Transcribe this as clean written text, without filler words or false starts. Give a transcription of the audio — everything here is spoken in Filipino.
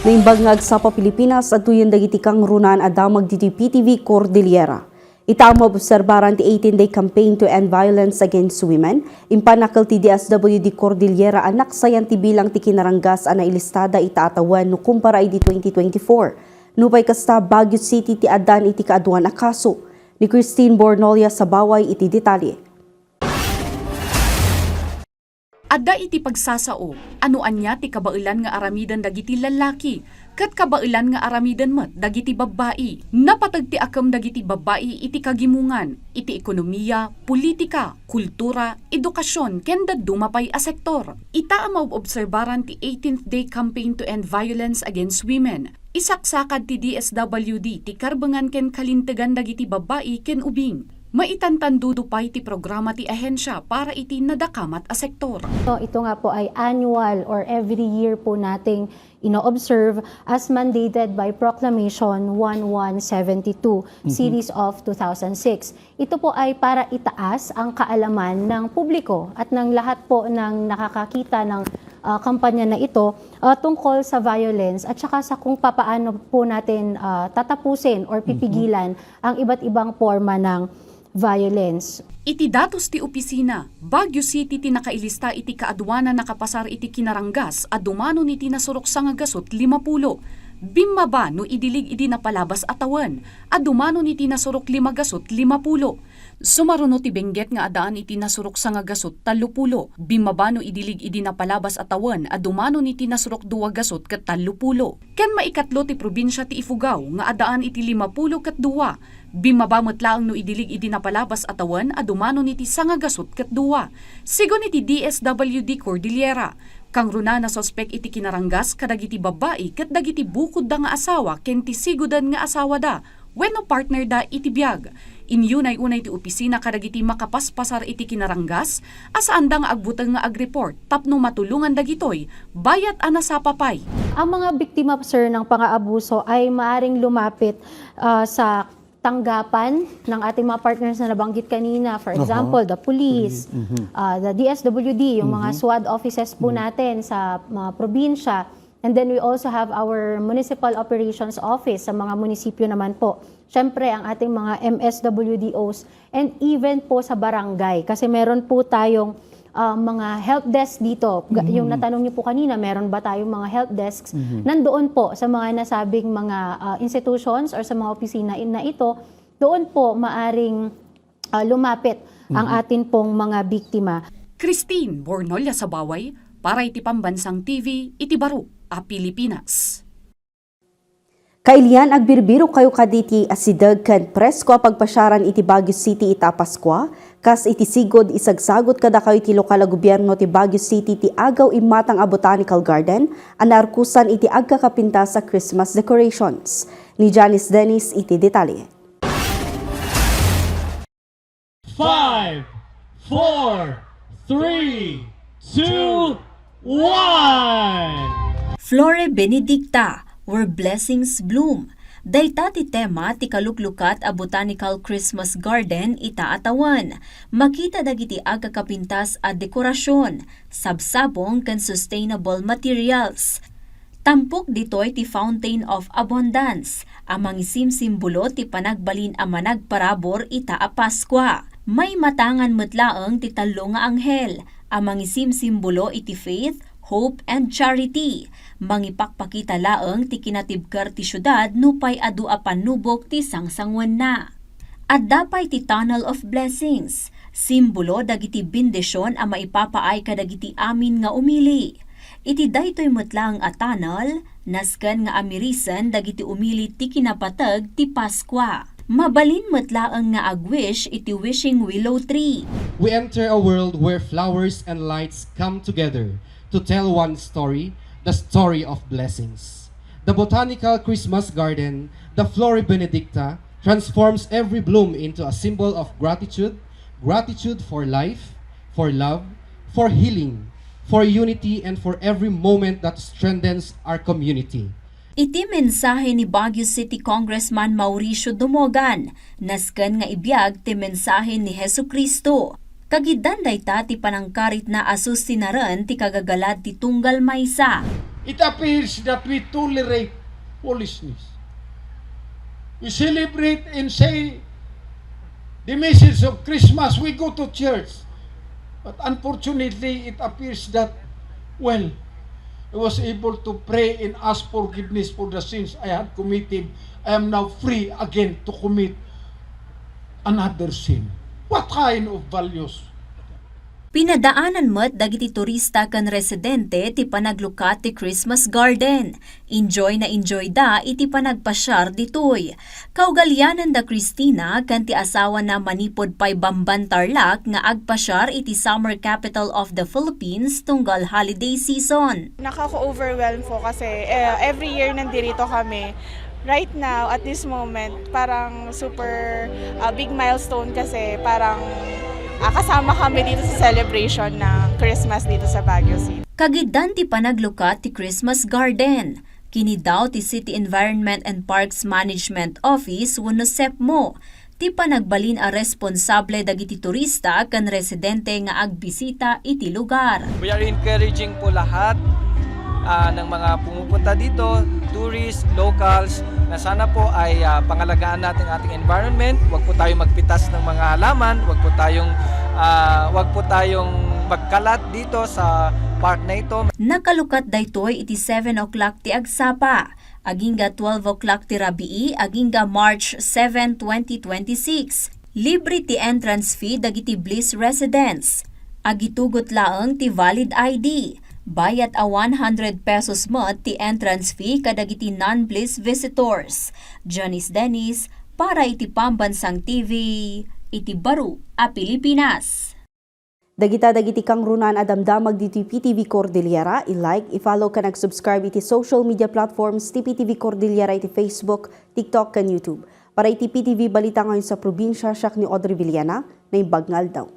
Naimbangag sa Pilipinas at tuyon dagiti kang runan adamag diti PTV Cordillera. Ita ang maobserbaran ti 18-day campaign to end violence against women. Impanakal ti DSWD Cordillera anak sayan ti bilang ti kinaranggas ana ilistada itaatawan no kumpara iti 2024. Nupay kasta Baguio City ti adan iti kaaduan a kaso. Ni Christine Bornolia sa baway iti detalye. Adda iti pagsasao, ano anya ti kabailan nga aramidan dagiti lalaki, ket kabailan nga aramidan met dagiti babbai. Napatag ti akam dagiti babbai iti kagimungan, iti ekonomiya, politika, kultura, edukasyon, ken dumapay a sektor. Ita ang maobserbaran ti 18th Day Campaign to End Violence Against Women. Isaksakad ti DSWD ti karbangan ken kalintegan dagiti babbai ken ubing. Maitantandudo ti programa ti ahensya para iti nadakamat a sektor. So, ito nga po ay annual or every year po nating ino-observe as mandated by Proclamation 1172, Series of 2006. Ito po ay para itaas ang kaalaman ng publiko at ng lahat po ng nakakakita ng kampanya na ito tungkol sa violence at saka sa kung papaano po natin tatapusin or pipigilan ang iba't ibang forma ng violence. Iti datos ti opisina, Baguio City ti nakailista iti kaadwana nakapasar iti kinaranggas at dumano ni tinasurok sa nga gasot 50. Bimaba no idilig idi napalabas atawan at dumano ni tinasurok 5 gasot 50. Sumaruno ti benggit nga adaan iti nasurok sa nga gasot 30. Bimaba no idilig idi napalabas atawan at dumano ni tinasurok 2 gasot ket 30. Ken maikatlo ti probinsya ti Ifugao nga adaan iti 50 ket 2. Bimaba metlaang no idilig idi napalabas atawan a dumano niti sangagasot ket 2. Sigon iti DSWD Cordillera, kang runa na sospek iti kinaranggas kadagiti babae ket dagiti bukod da nga asawa ken ti sigodan nga asawa da wenno partner da iti biag. Inyunay unay ti opisina kadagiti makapaspasar iti kinaranggas asaan da nga agbuteng nga agreport tapno matulungan dagitoy bayat ana sa papay. Ang mga biktima sir ng pang-aabuso ay maaring lumapit sa tanggapan ng ating mga partners na nabanggit kanina. For example, the police, the DSWD, yung mga SWAT offices po natin sa mga probinsya. And then we also have our Municipal Operations Office sa mga munisipyo naman po. Siyempre, ang ating mga MSWDOs and even po sa barangay. Kasi meron po tayong mga help desk dito. Yung natanong niyo po kanina, meron ba tayong mga help desks? Nandoon po sa mga nasabing mga institutions or sa mga opisina na ito, doon po maaring lumapit ang atin pong mga biktima. Christine Bornolia sa baway para iti Pambansang TV iti Baro a Pilipinas. Kailian agbirbiro kayo kaditi asidag ken presko a pagpasyaran iti Baguio City ita Paskwa, kas iti sigod isagsagot kada kayo iti lokal a gobyerno ti Baguio City ti agaw imatang a Botanical Garden, anarkusan iti agkakapinta sa Christmas decorations. Ni Janice Dennis iti detalye. 5, 4, 3, 2, 1! Flore Benedicta, where blessings bloom. Dayta ti tema ti kaluklukat a Botanical Christmas Garden ita atawan. Makita dagiti agkakapintas a dekorasyon, sabsabong ken sustainable materials. Tampok ditoy ti Fountain of Abundance, amang isim-simbolo ti panagbalin a managparabor ita a Paskwa. May matangan metlaeng ti tallo nga anghel, amang isim-simbolo iti faith, hope and charity. Mangipakpakita laeng ti kinatibker ti syudad nupay adu a panubok ti sangsangwan na. At dapay ti Tunnel of Blessings, simbolo dagiti bendisyon a maipapaay kadagiti amin nga umili. Iti daytoy metlaeng a tunnel, nasken nga amirisan dagiti umili ti kinapateg ti Paskwa. Mabalin metlaeng nga agwish iti wishing willow tree. We enter a world where flowers and lights come together to tell one story, the story of blessings. The Botanical Christmas Garden, the Flore Benedicta, transforms every bloom into a symbol of gratitude, gratitude for life, for love, for healing, for unity, and for every moment that strengthens our community. Iti mensahe ni Baguio City Congressman Mauricio Dumogan, nasken nga ibiyag ti mensahe ni Hesukristo. Kagidan dayta ti panangkarit na asus tinaran ti kagagalad ti tunggal maysa. it appears that we tolerate foolishness. We celebrate and say the message of Christmas, we go to church. But unfortunately, it appears that, well, I was able to pray and ask forgiveness for the sins I had committed. I am now free again to commit another sin. What kind of values? Pinadaanan mo't dagiti turista kan residente ti panaglukat ti Christmas garden. Enjoy na enjoy da iti panagpasyar ditoy. Kaugalyanan da Christina kan ti asawa na manipod pay Bamban Tarlac nga agpasyar iti summer capital of the Philippines tunggal holiday season. Nakaka-overwhelm po kasi every year nandito kami. Right now, at this moment, parang super big milestone kasi parang kasama kami dito sa celebration ng Christmas dito sa Baguio City. Kagiddan ti panaglukat ti Christmas garden. Kini daw ti City Environment and Parks Management Office wenno SEPMO. Ti panagbalin a responsable dagiti turista kan residente nga agbisita iti lugar. We are encouraging po lahat ng mga pumupunta dito, tourists, locals, na sana po ay pangalagaan natin ating environment. Huwag po tayong magpitas ng mga halaman, huwag po tayong magkalat dito sa park na ito. Nakalukat daytoy iti 7 o'clock ti agsapa, agingga 12 o'clock ti rabii, agingga March 7, 2026. Libre ti entrance fee dagiti Bliss residents. Agitugot laeng ti valid ID. Bayat a 100 pesos mo ti entrance fee kadagiti non-Bliss visitors. Janice Dennis para iti Pambansang TV, iti Baro a Pilipinas. Dagiti kang runan adamdamag dito PTV Cordillera, i-like, i-follow ka nag-subscribe iti social media platforms ti PTV Cordillera iti Facebook, TikTok, kan YouTube. Para iti PTV balita ngayon sa probinsya, siya ni Audrey Villana na ibagngal daw.